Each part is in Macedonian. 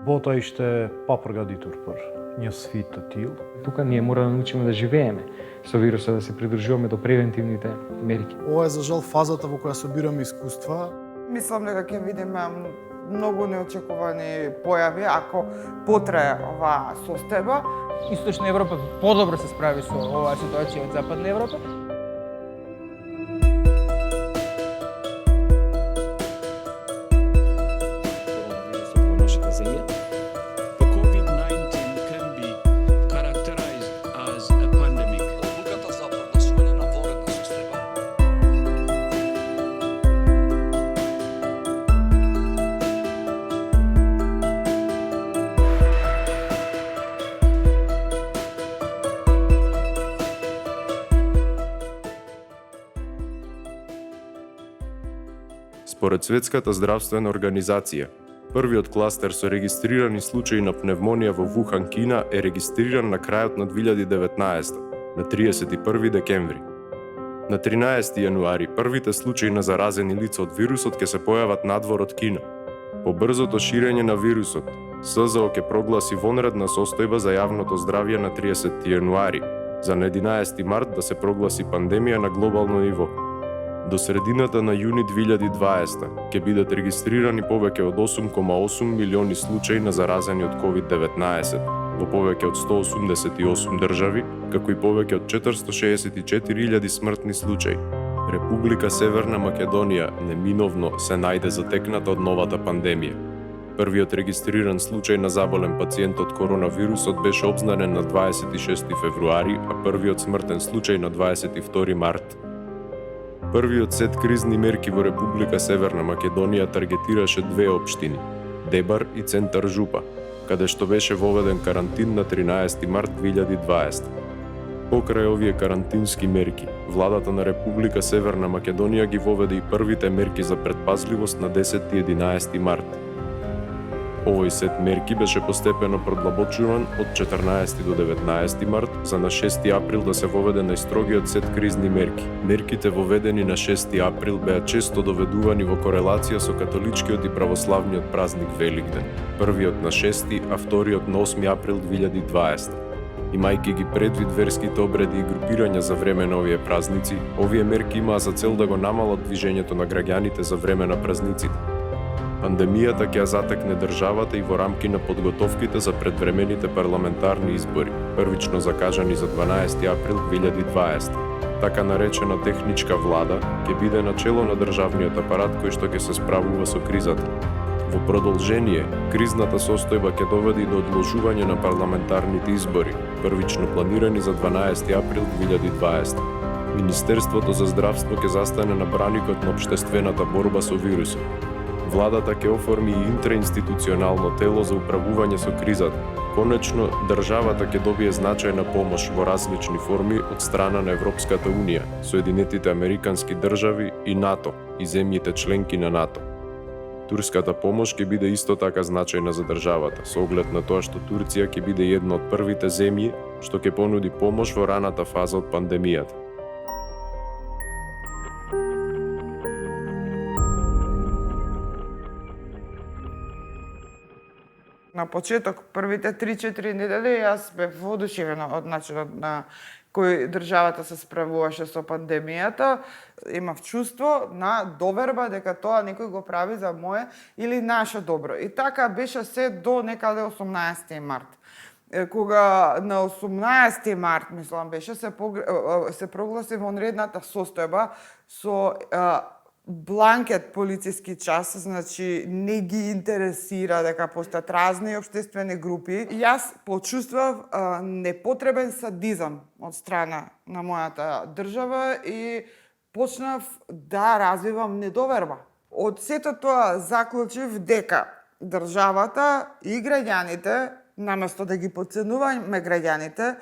Бота ishte pa përgatitur për një sfidë të tillë. Тука ние мора да научиме да живееме со вирусот, да се придржуваме до превентивните мерки. Ова е за жал фазата во која собираме искуства. Мислам дека ќе видиме многу неочекувани појави ако потрае оваа состојба. Источна Европа подобро се справи со оваа ситуација од Западна Европа. The COVID-19 can be characterized as a pandemic. Одлуката за прогласување на воредна состојба Според Светската здравствена организација, првиот кластер со регистрирани случаи на пневмонија во Вухан, Кина е регистриран на крајот на 2019, на 31 декември. На 13 јануари првите случаи на заразени лица од вирусот ќе се појават надвор од Кина. По брзото ширење на вирусот, СЗО ќе прогласи вонредна состојба за јавното здравје на 30 јануари, за на 11 март да се прогласи пандемија на глобално ниво. До средината на јуни 2020 ќе бидат регистрирани повеќе од 8,8 милиони случаи на заразени од COVID-19 во повеќе од 188 држави, како и повеќе од 464.000 смртни случаи. Република Северна Македонија неминовно се најде затекната од новата пандемија. Првиот регистриран случај на заболен пациент од коронавирусот беше обзнанен на 26 февруари, а првиот смртен случај на 22 март. Првиот сет кризни мерки во Република Северна Македонија таргетираше две општини – Дебар и Центар Жупа, каде што беше воведен карантин на 13 март 2020. Покрај овие карантински мерки, владата на Република Северна Македонија ги воведе и првите мерки за предпазливост на 10 и 11 март. Овој сет мерки беше постепено продлабочуван од 14 до 19 март за на 6 април да се воведе најстрогиот сет кризни мерки. Мерките воведени на 6 април беа често доведувани во корелација со католичкиот и православниот празник Великден. Првиот на 6, а вториот на 8 април 2020. Имајќи ги предвид верските обреди и групирања за време на овие празници, овие мерки имаа за цел да го намалат движењето на граѓаните за време на празниците. Пандемијата ќе ја затекне државата и во рамки на подготовките за предвремените парламентарни избори, првично закажани за 12 април 2020. Така наречена техничка влада ќе биде начело на државниот апарат кој што ќе се справува со кризата. Во продолжение, кризната состојба ќе доведе и до одложување на парламентарните избори, првично планирани за 12 април 2020. Министерството за здравство ќе застане на браникот на општествената борба со вирусот. Владата ќе оформи и интраинституционално тело за управување со кризата. Конечно, државата ќе добие значајна помош во различни форми од страна на Европската Унија, Соединетите Американски држави и НАТО и земјите членки на НАТО. Турската помош ќе биде исто така значајна за државата, со оглед на тоа што Турција ќе биде една од првите земји што ќе понуди помош во раната фаза од пандемијата. На почеток, првите 3-4 недели, јас бев воодушевена од начинот на кој државата се справуваше со пандемијата. Имав чувство на доверба дека тоа некој го прави за мое или наше добро. И така беше се до некаде 18 март. Кога на 18 март, мислам, беше се прогласи вонредната состојба со бланкет полициски час, значи не ги интересира дека постојат разни општествени групи. Јас почувствував непотребен садизам од страна на мојата држава и почнав да развивам недоверба. Од сето тоа заклучив дека државата и граѓаните, наместо да ги потценуваме граѓаните,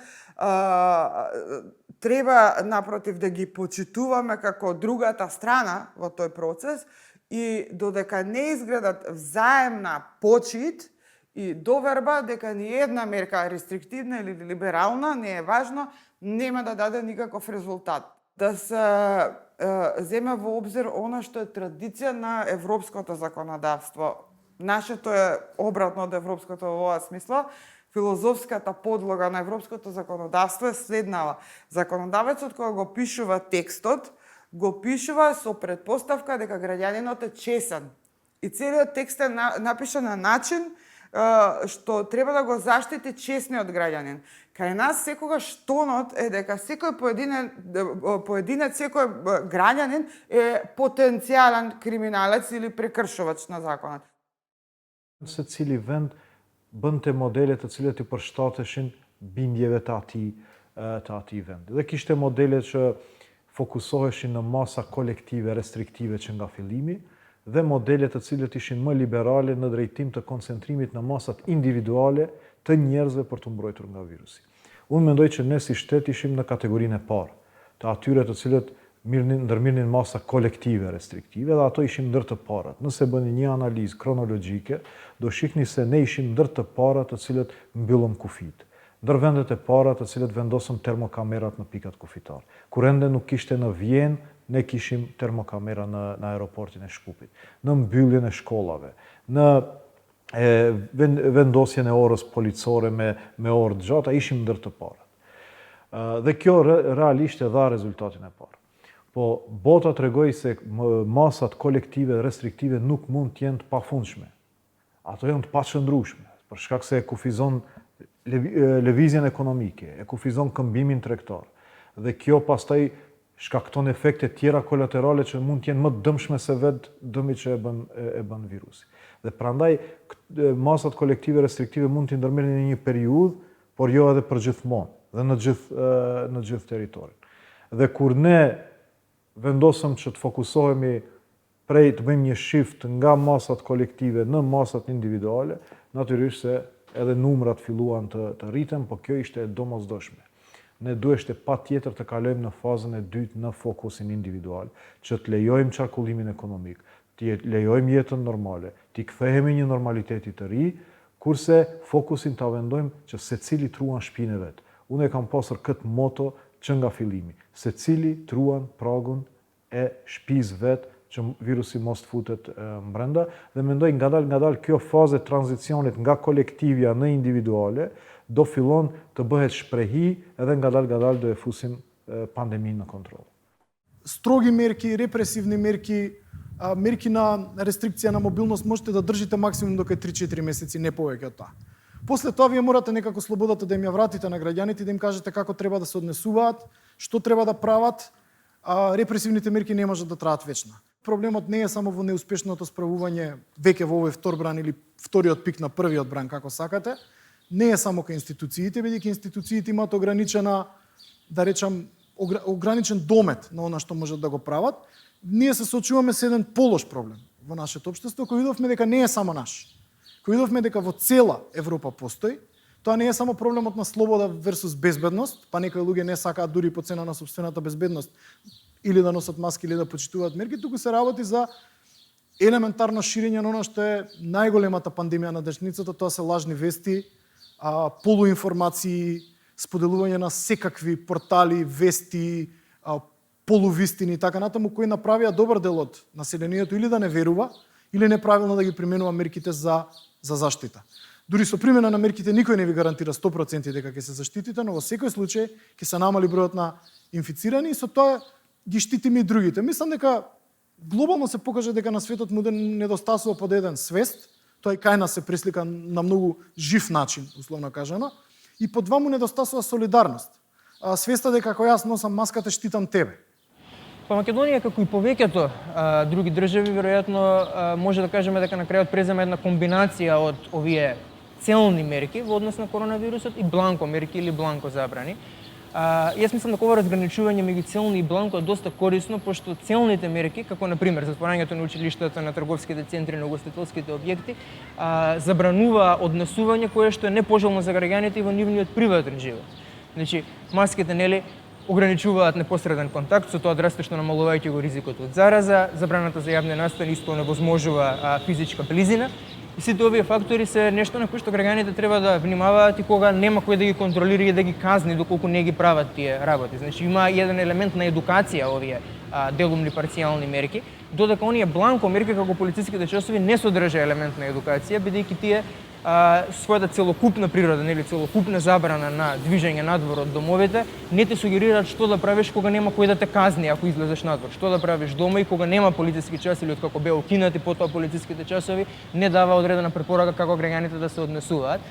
треба напротив да ги почитуваме како другата страна во тој процес и додека не изградат взаемна почит и доверба дека ни една мерка рестриктивна или либерална, не е важно, нема да даде никаков резултат. Да се земе во обзир она што е традиција на европското законодавство. Нашето е обратно од европското во оваа смисла. Филозофската подлога на европското законодавство е следнава. Законодавецот кога го пишува текстот, го пишува со предпоставка дека граѓанинот е чесен. И целиот текст е напишан на начин што треба да го заштити чесниот граѓанин. Кај нас секогаш тонот е дека секој поединец, секој граѓанин е потенцијален криминалец или прекршувач на законот. Se cili vend bënte modele të cilat i përshtateshin bindjeve të atij vendi. Dhe kishte modele që fokusoheshin në masa kolektive restriktive që nga fillimi dhe modele të cilat ishin më liberale në drejtim të koncentrimit në masat individuale të njerëzve për të mbrojtur nga virusi. Unë mendoj që ne si shtet ishim në kategorinë e parë, të atyre të cilët ndërmirnin masa kolektive restriktive dhe ato ishim ndër të parat. Nëse bëni një analizë kronologjike, do shihni se ne ishim ndër të parat të cilët mbyllëm kufit. Ndër vendet e para të cilët vendosëm termokamerat në pikat kufitar. Kur ende nuk kishte në Vjenë, ne kishim termokamera në aeroportin e Shkupit, në mbylljen e shkollave, në vendosjen e orës policore me orë të gjata, ishim ndër të parat. Dhe kjo realisht e dha rezultatin e parë. Po bota tregoi se masat kolektive dhe restriktive nuk mund të jenë të pafundshme. Ato janë të paqëndrueshme, për shkak se e kufizon lëvizjen ekonomike, e kufizon këmbimin tregtar. Dhe kjo pastaj shkakton efekte tjera kolaterale që mund të jenë më të dëmshme se vetë dëmi që e bën virusi. Dhe prandaj masat kolektive restriktive mund të ndërmerren në një periudhë, por jo edhe përgjithmonë dhe në gjithë territorin. Dhe kur ne vendosëm që të fokusohemi prej të bëjmë një shift nga masat kolektive në masat individuale, natyrisht se edhe numrat filluan të rriten, po kjo ishte e domosdoshme. Ne duheshte patjetër të kalojmë në fazën e dytë në fokusin individual, që të lejojmë qarkullimin ekonomik, të lejojmë jetën normale, të kthehemi një normaliteti të ri, kurse fokusin ta vendojmë që secili truan shtëpinë e vet. Unë e kam pasur këtë moto që nga fillimi, secili truan pragun e shtëpisë vet që virusi mos të futet brenda, dhe mendoj ngadalë kjo fazë e tranzicionit nga kolektivja në individuale do fillon të bëhet shprehi edhe ngadalë do e fusim pandeminë në kontroll. Строги мерки, репресивни мерки, мерки на рестрикција на мобилност можете да држите максимум до 3-4 месеци, не повеќе од тоа. После тоа вие морате некако слободата да им ја вратите на граѓаните и да им кажете како треба да се однесуваат, што треба да прават, а репресивните мерки не можат да траат вечно. Проблемот не е само во неуспешното справување веќе во овој втор бран или вториот пик на првиот бран, како сакате, не е само кај институциите, бидејќи институциите имаат ограничена, да речам, ограничен домет на она што можат да го прават. Ние се соочуваме со еден полош проблем во нашето општество, кој видовме дека не е само наш. Кој видовме дека во цела Европа постои. Тоа не е само проблемот на слобода версус безбедност, па некои луѓе не сакаат дури по цена на сопствената безбедност или да носат маски или да почитуваат мерки, туку се работи за елементарно ширење на она што е најголемата пандемија на денешницата, тоа се лажни вести, полуинформации, споделување на секакви портали, вести, полувистини и така натаму, кои направија добар дел од населението или да не верува, или неправилно да ги применува мерките за заштита. Дури со примена на мерките никој не ви гарантира 100% дека ќе се заштитите, но во секој случај ќе се намали бројот на инфицирани и со тоа ги штитиме и другите. Мислам дека глобално се покажа дека на светот му недостасува под еден свест, тоа и кај нас се преслика на многу жив начин, условно кажано, и по два му недостасува солидарност. Свеста дека кога јас носам маската, штитам тебе. Па Македонија, како и повеќето други држави, веројатно може да кажеме дека на крајот презема една комбинација од овие целни мерки во однос на коронавирусот и бланко мерки или бланко забрани. Јас мислам дека ова разграничување меѓу целни и бланко е доста корисно, пошто целните мерки, како на пример затворањето на училиштата, на трговските центри, на угостителските објекти, забранува однесување кое што е непожелно за граѓаните и во нивниот приватен живот. Значи, маските нели ограничуваат непосреден контакт, со тоа драстично намалувајќи го ризикот од зараза, забраната за јавни настани исто невозможува физичка близина. И сите овие фактори се нешто на кои што граѓаните треба да внимаваат и кога нема кој да ги контролира и да ги казни доколку не ги прават тие работи. Значи има еден елемент на едукација овие делумни парцијални мерки, додека оние бланко мерки како полициските часови не содржа елемент на едукација, бидејќи тие својата целокупна природа, нели целокупна забрана на движење надвор од домовите, не те сугерираат што да правиш кога нема кој да те казни ако излезеш надвор, што да правиш дома и кога нема полициски час или откако беа укинати потоа полициските часови, не дава одредена препорака како граѓаните да се однесуваат.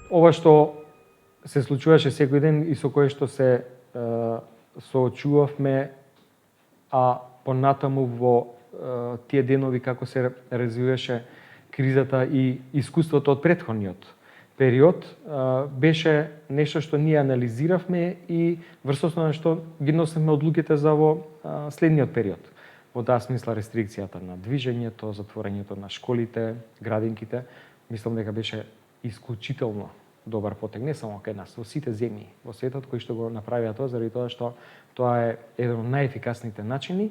Ова што се случуваше секој ден и со кое што се соочувавме, а понатаму во тие денови како се развиваше кризата и искуството од претходниот период, беше нешто што ние анализиравме и врз основа на што ги носевме одлуките за во следниот период. Во таа смисла рестрикцијата на движењето, затворањето на школите, градинките, мислам дека беше исклучително добар потег, не само кај нас, во сите земји во светот кои што го направија тоа, заради тоа што тоа е еден од најефикасните начини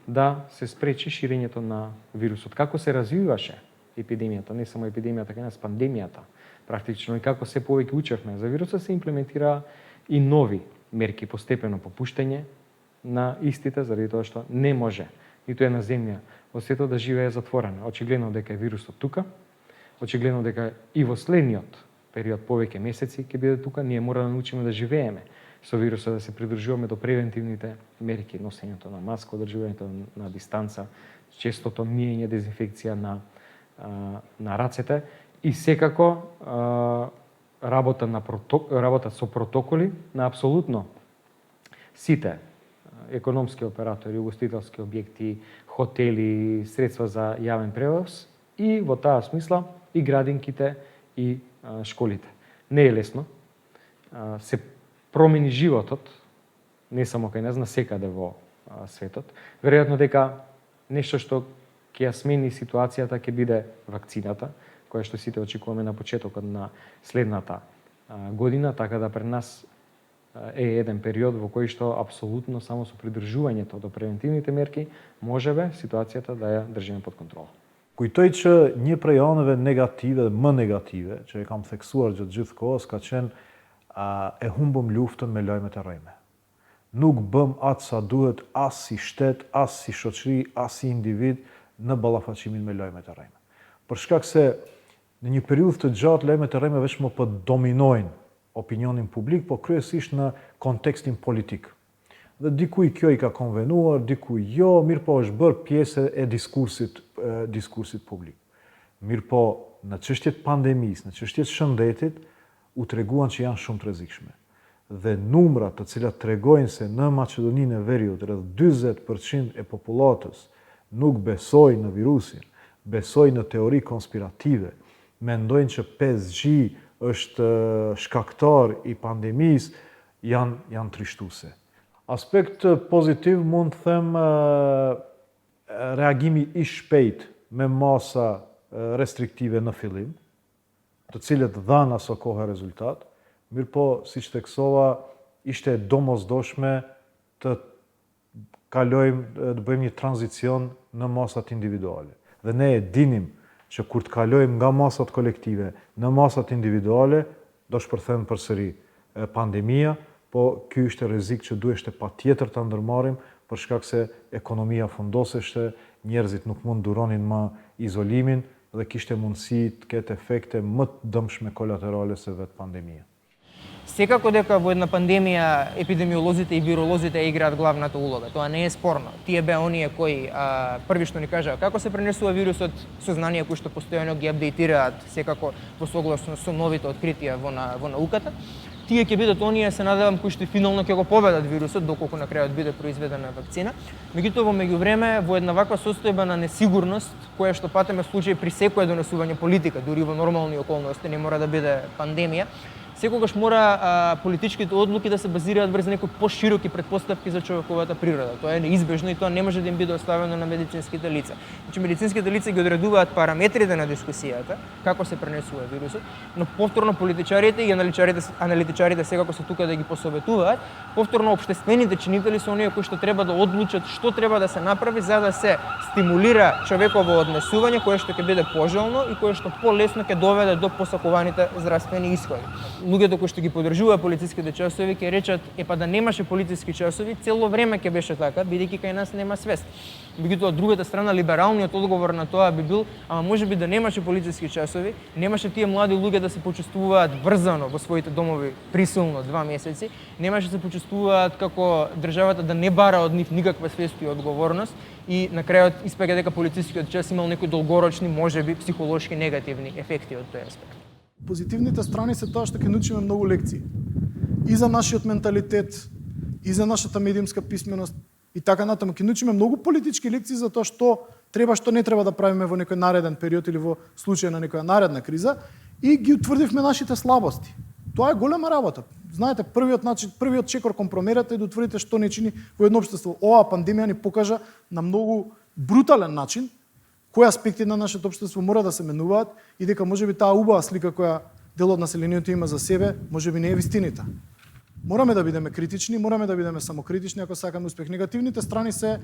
да се спречи ширењето на вирусот. Како се развиваше епидемијата, не само епидемијата кај нас, пандемијата, практично, и како се повеќе учевме за вирусот, се имплементираа и нови мерки, постепено попуштање на истите, заради тоа што не може ниту една земја во светот да живее затворена. Очигледно дека е вирусот тука, очигледно дека и во следниот период повеќе месеци ќе биде тука, ние мора да научиме да живееме со вирусот, да се придржуваме до превентивните мерки, носењето на маска, одржувањето на дистанца, честото миење, дезинфекција на рацете и секако работа со протоколи на апсолутно сите економски оператори, угостителски објекти, хотели, средства за јавен превоз и во таа смисла и градинките и школите. Не е лесно. Се промени животот, не само кај нас, насекаде во светот. Веројатно дека нешто што ќе ја смени ситуацијата ќе биде вакцината, која што сите очекуваме на почетокот на следната година, така да пред нас е еден период во кој што апсолутно само со придржувањето до превентивните мерки можеме ситуацијата да ја држиме под контрола. Kujtoj që një prej anëve negative, më negative, që e kam theksuar gjatë gjithë kohës, ka qenë e humbëm luftën me lajmet e rrejme. Nuk bëm atë sa duhet as si shtet, as si shoqëri, as si individ në ballafaqimin me lajmet e rrejme. Për shkak se në një periudhë të gjatë lajmet e rrejme vetëm po dominojnë opinionin publik, po kryesisht në kontekstin politik. Dhe dikuj kjo i ka konvenuar, dikuj jo, mirë po është bërë pjesë e diskursit publik. Mirë po në çështjet pandemisë, në çështjet shëndetit, u treguan që janë shumë të rrezikshme. Dhe numrat të cilat tregojnë se në Maqedoninë e Veriut rreth 40% e popullatës nuk besojnë në virusin, besojnë në teori konspirative, mendojnë që 5G është shkaktar i pandemisë, janë trishtuese. Aspekt pozitiv mund të them reagimi i shpejt me masa restriktive në fillim, të cilët dhanë aso kohë rezultat, mirë po, si që theksova, ishte domosdoshme të bëjmë një tranzicion në masat individuale. Dhe ne e dinim që kur të kalojmë nga masat kolektive në masat individuale, do shpërthem përsëri pandemia, po ky ishte rrezik që duheshte patjetër ta ndërmarrim për shkak se ekonomia fundoseshte, njerëzit nuk mund duronin më izolimin dhe kishte mundësi të ketë efekte më të dëmshme kolaterale se vetë pandemia. Секако дека во една пандемија епидемиолозите и виролозите играат главната улога. Тоа не е спорно. Тие беа оние кои први што ни кажаа како се пренесува вирусот, со знанија кои што постојано ги апдейтираат секако во согласно со новите откритија во науката. Тие ќе бидат оние, се надевам, кои што финално ќе го победат вирусот, доколку на крајот биде произведена вакцина. Меѓутоа, во меѓувреме, во една ваква состојба на несигурност, која што патиме случај при секое донесување политика, дури во нормални околности, не мора да биде пандемија, секогаш мора политичките одлуки да се базираат врз некои пошироки претпоставки за човековата природа. Тоа е неизбежно и тоа не може да им биде оставено на медицинските лица. Значи, медицинските лица ги одредуваат параметрите на дискусијата, како се пренесува вирусот, но повторно политичарите и аналитичарите секако се тука да ги посоветуваат, повторно општествените чинители се оние кои што треба да одлучат што треба да се направи за да се стимулира човеково однесување, кое што ќе биде пожелно и кое што полесно ќе доведе до посакуваните здравствени исходи. луѓето кои што ги поддржуваат полициските часови ќе речат па да немаше полициски часови, цело време ќе беше така, бидејќи кај нас нема свест. Меѓутоа, од другата страна, либералниот одговор на тоа би бил, ама можеби да немаше полициски часови, немаше тие млади луѓе да се почувствуваат врзано во своите домови присилно 2 месеци, немаше да се почувствуваат како државата да не бара од нив никаква свест и одговорност и на крајот испаѓа дека полицискиот час имал некои долгорочни, можеби психолошки негативни ефекти од тој аспект. Позитивните страни се тоа што ќе научиме многу лекции. И за нашиот менталитет, и за нашата медиумска писменост, и така натаму. Ќе научиме многу политички лекции за тоа што треба, што не треба да правиме во некој нареден период или во случај на некоја наредна криза, и ги утврдивме нашите слабости. Тоа е голема работа. Знаете, првиот чекор кон промерата е да утврдите што не чини во едно општество. Оваа пандемија ни покажа на многу брутален начин кои аспекти на нашето општество мора да се менуваат и дека можеби таа убава слика која дел од населението има за себе, можеби не е вистината. Мораме да бидеме критични, мораме да бидеме самокритични ако сакаме успех. Негативните страни се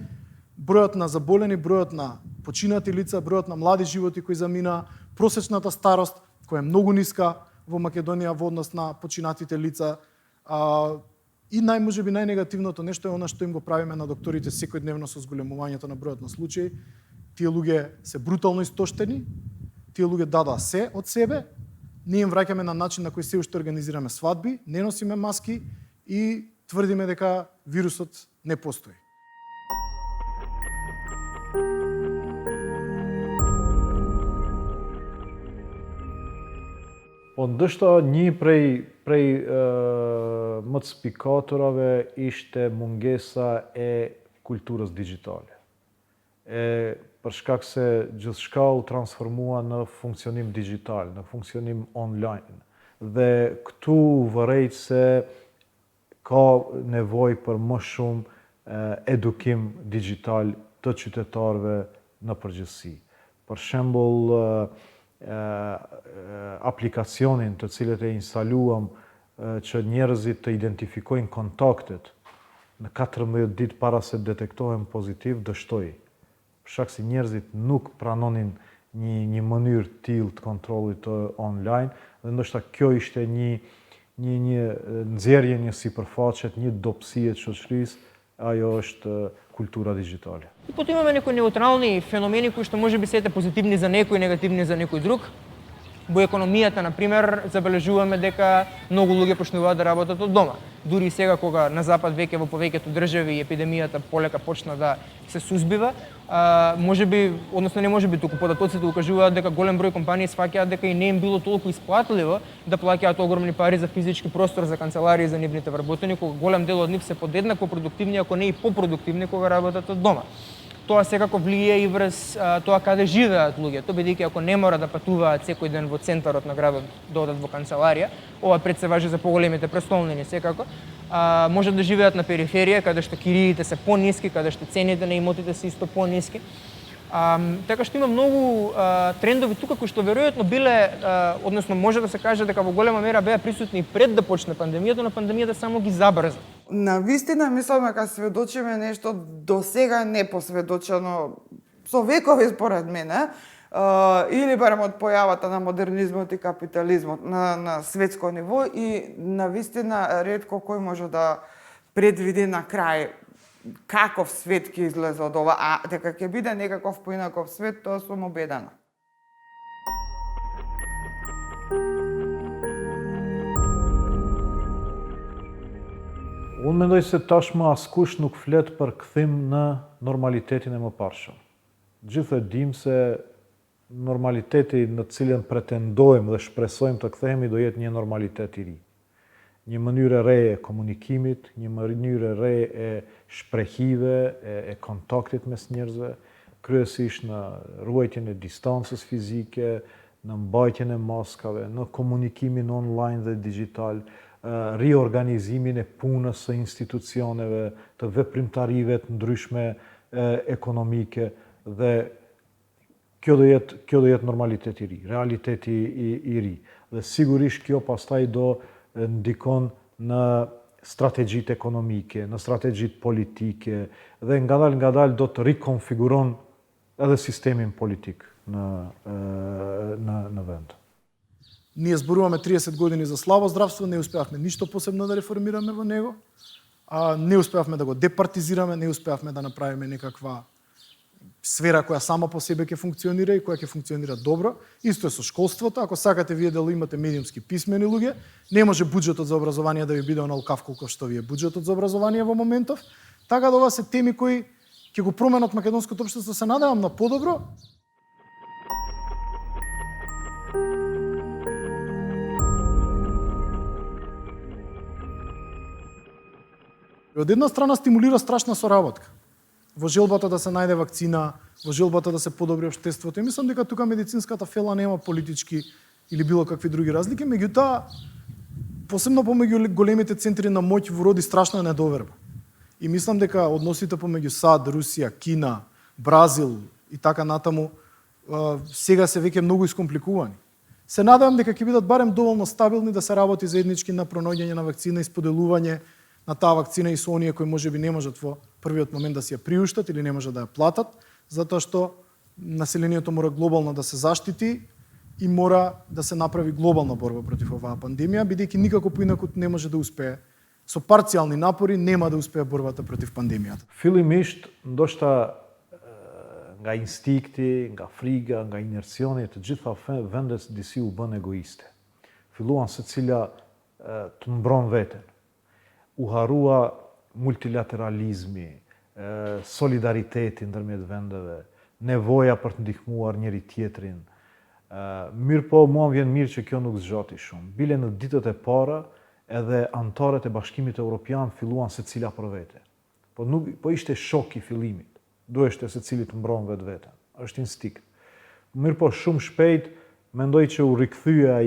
бројот на заболени, бројот на починати лица, бројот на млади животи кои замина, просечната старост која е многу ниска во Македонија во однос на починатите лица. И можеби најнегативното нешто е она што им го правиме на докторите секојдневно со зголемувањето на бројот на случаи. Тие луѓе се брутално истоштени, тие луѓе дадоа се од себе, ние им враќаме на начин на кој се уште организираме свадби, не носиме маски и тврдиме дека вирусот не постои. Ndështë një prej më të spikatorave ishte mungesa e kulturës digjitale. Për shkak se gjithçka u transformua në funksionim digjital, në funksionim online. Dhe këtu vërejt se ka nevojë për më shumë edukim digjital të qytetarëve në përgjithësi. Për shembull, aplikacionin të cilët e instaluam që njerëzit të identifikojnë kontaktet në 14 ditë para se detektohen pozitiv, dështoi. Për shkak se njerëzit nuk pranonin një mënyrë tillë të kontrollit online, dhe ndoshta kjo ishte një nxjerrje, një sipërfaqe, një dobësi e shoqërisë, ajo është kultura диджитале. И потоа имаме некои неутрални феномени кои што можеби се позитивни за некој, негативни за некој друг. Во економијата, например, забележуваме дека многу луѓе почнуваат да работат од дома. Дури и сега кога на запад веќе во повеќето држави епидемијата полека почна да се сузбива, можеби, односно не можеби, туку податоците укажуваат дека голем број компании сфаќаат дека и не им било толку исплатливо да плаќаат огромни пари за физички простор за канцеларии за нивните вработени, кога голем дел од нив се подеднакво продуктивни, ако не и попродуктивни кога работат од дома. Тоа секако влијае и врз тоа каде живеат луѓето, бидејќи ако не мора да патуваат секој ден во центарот на градот да одат во канцеларија, ова пред се важи за поголемите престолнини секако, може да живеат на периферија, каде што кириите се пониски, каде што цените на имотите се исто пониски. Така што има многу трендови тука кои што веројатно биле, односно може да се каже дека во голема мера беа присутни пред да почне пандемијата, но пандемијата само ги забрза. На вистина мислам дека сведочиме нешто до сега непосведочено со векови според мене, или барем од појавата на модернизмот и капитализмот на светско ниво, и на вистина ретко кој може да предвиди на крај каков свет ќе излезе од ова, а дека ќе биде некаков поинаков свет, тоа сум убедена. Unë mendoj se tashmë askush nuk flet për kthim në normalitetin e mëparshëm. Gjithë e dim se normaliteti në cilën pretendojmë dhe shpresojmë të kthehemi do jetë një normalitet i ri. Një mënyrë e re e komunikimit, një mënyrë e re e shprehive, e kontaktit mes njerëzve, kryesisht në ruajtjen e distancës fizike, në mbajtjen e maskave, në komunikimin online dhe digital, riorganizimin e punës së institucioneve, të veprimtarive të ndryshme ekonomike, dhe kjo do jetë normaliteti i ri, realiteti i ri. Dhe sigurisht kjo pastaj do ndikon në strategjitë ekonomike, në strategjitë politike, dhe ngadalë do të rikonfiguron edhe sistemin politik në vend. Ние зборуваме 30 години за слабо здравство, не успеавме ништо посебно да реформираме во него, не успеавме да го департизираме, не успеавме да направиме некаква сфера која сама по себе ќе функционира и која ќе функционира добро. Исто е со школството, ако сакате вие да имате медиумски писмени луѓе, не може буџетот за образование да ви биде онолкав колку што ви е буџетот за образование во моментов. Така да ова се теми кои ќе го променат македонското општество, се надевам на подобро. Од една страна стимулира страшна соработка во желбата да се најде вакцина, во желбата да се подобри општеството. И мислам дека тука медицинската фела нема политички или било какви други разлики, меѓутоа посебно помеѓу големите центри на моќ води страшна недоверба. И мислам дека односите помеѓу САД, Русија, Кина, Бразил и така натаму сега се веќе многу искомпликувани. Се надевам дека ќе бидат барем доволно стабилни да се работи заеднички на пронаоѓање на вакцина и споделување на таа вакцина и со оние кои можеби не можат во првиот момент да си ја приуштат или не можат да ја платат, затоа што населението мора глобално да се заштити и мора да се направи глобална борба против оваа пандемија, бидејќи никако поинаку не може да успее. Со парцијални напори нема да успее борбата против пандемијата. Fillimisht, ndoshta nga instikti, nga friga, nga inercioni, të gjitha vendet disi u bën egoiste. Filluan secila të mbron veten. U harrua multilateralizmi, solidariteti ndërmjet vendeve, nevoja për të ndihmuar njëri tjetrin. Mirë po, mua më vjen mirë që kjo nuk zgjati shumë. Bile në ditët e para, edhe antarët e Bashkimit Evropian filluan secila për vete. Po ishte shok i fillimit. Duheshte secili të mbron vetveten. Është instinkt. Mirë po, shumë shpejt mendoj që u rikthye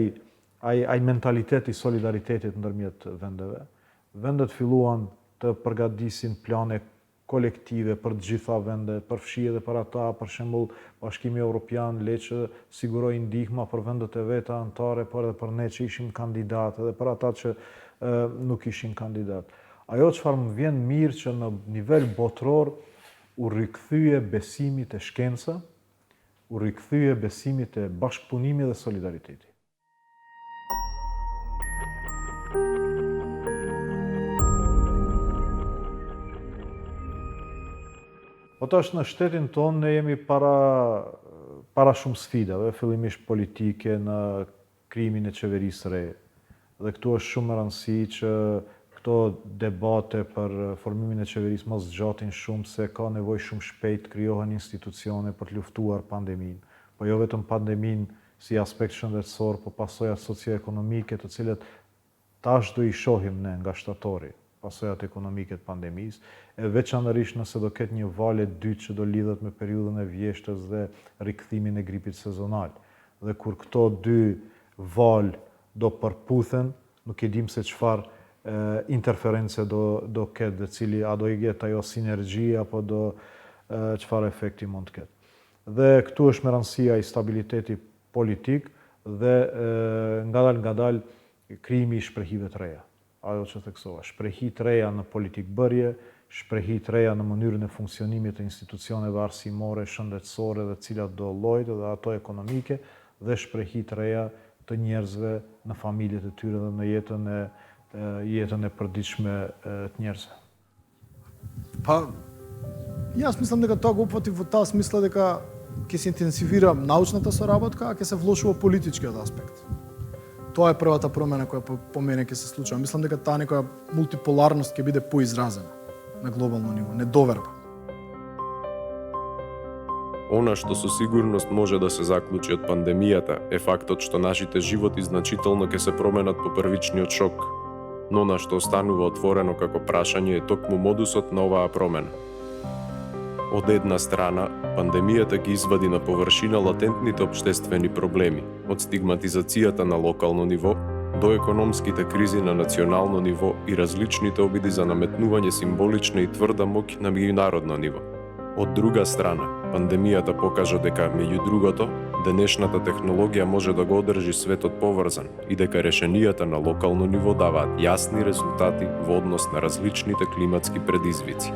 ai mentaliteti i solidaritetit ndërmjet vendeve. Vendet filluan të përgatisin plane kolektive për të gjitha vendet, përfshi edhe për ata, për shembull Bashkimi Evropian le që siguroi ndihma për vendet e veta anëtare, por edhe për ne që ishim kandidatë, edhe për ata që nuk ishin kandidat. Ajo çfarë më vjen mirë që në nivel botror u rikthye besimi te shkenca, u rikthye besimi te bashkëpunimi dhe solidariteti. Po tash në shtetin tonë ne jemi para shumë sfidave, fillimisht politike në krijimin e qeverisë re. Dhe këtu është shumë e rëndësishme që këto debate për formimin e qeverisë mos zgjatin shumë, se ka nevojë shumë shpejt të krijohen institucione për të luftuar pandeminë. Po jo vetëm pandeminë si aspekt shëndetësor, po pasojat socio-ekonomike, të cilat tash do i shohim ne nga shtatori. Pasojat ekonomike të pandemisë, e veçanërisht nëse do ketë një valë e dytë që do lidhet me periudhën e vjeshtës dhe rikthimin e gripit sezonal. Dhe kur këto dy valë do përputhen, nuk e dim se çfarë interference do ketë, dhe cili a do i jetë ajo sinergji apo do çfarë efekti mund të ketë. Dhe këtu është me rëndësia i stabiliteti politik dhe ngadal krijimi i shprehive të reja. Ajo që theksova, shprehi të reja në politikë bërje, shprehi të reja në mënyrën e funksionimit të institucioneve arsimore, shëndetësore dhe cilat do llojit dhe ato ekonomike, dhe shprehi të reja të njerëzve në familjet e tyre dhe në jetën e përditshme të njerëzve. Pa, јас мислам дека тоа го опфати во таа смисла дека ќе се интензивира научната соработка, а ќе се влошува политичкиот аспект. Тоа е првата промена која по мене ќе се случува. Мислам дека таа некоја мултиполарност ќе биде поизразена на глобално ниво, недоверба. Она што со сигурност може да се заклучи од пандемијата е фактот што нашите животи значително ќе се променат по првичниот шок, но на што останува отворено како прашање е токму модусот на оваа промена. Од една страна, пандемијата ги извади на површина латентните општествени проблеми, од стигматизацијата на локално ниво до економските кризи на национално ниво и различните обиди за наметнување символична и тврда моќ на меѓународно ниво. Од друга страна, пандемијата покажа дека, меѓу другото, денешната технологија може да го одржи светот поврзан и дека решенијата на локално ниво даваат јасни резултати во однос на различните климатски предизвици.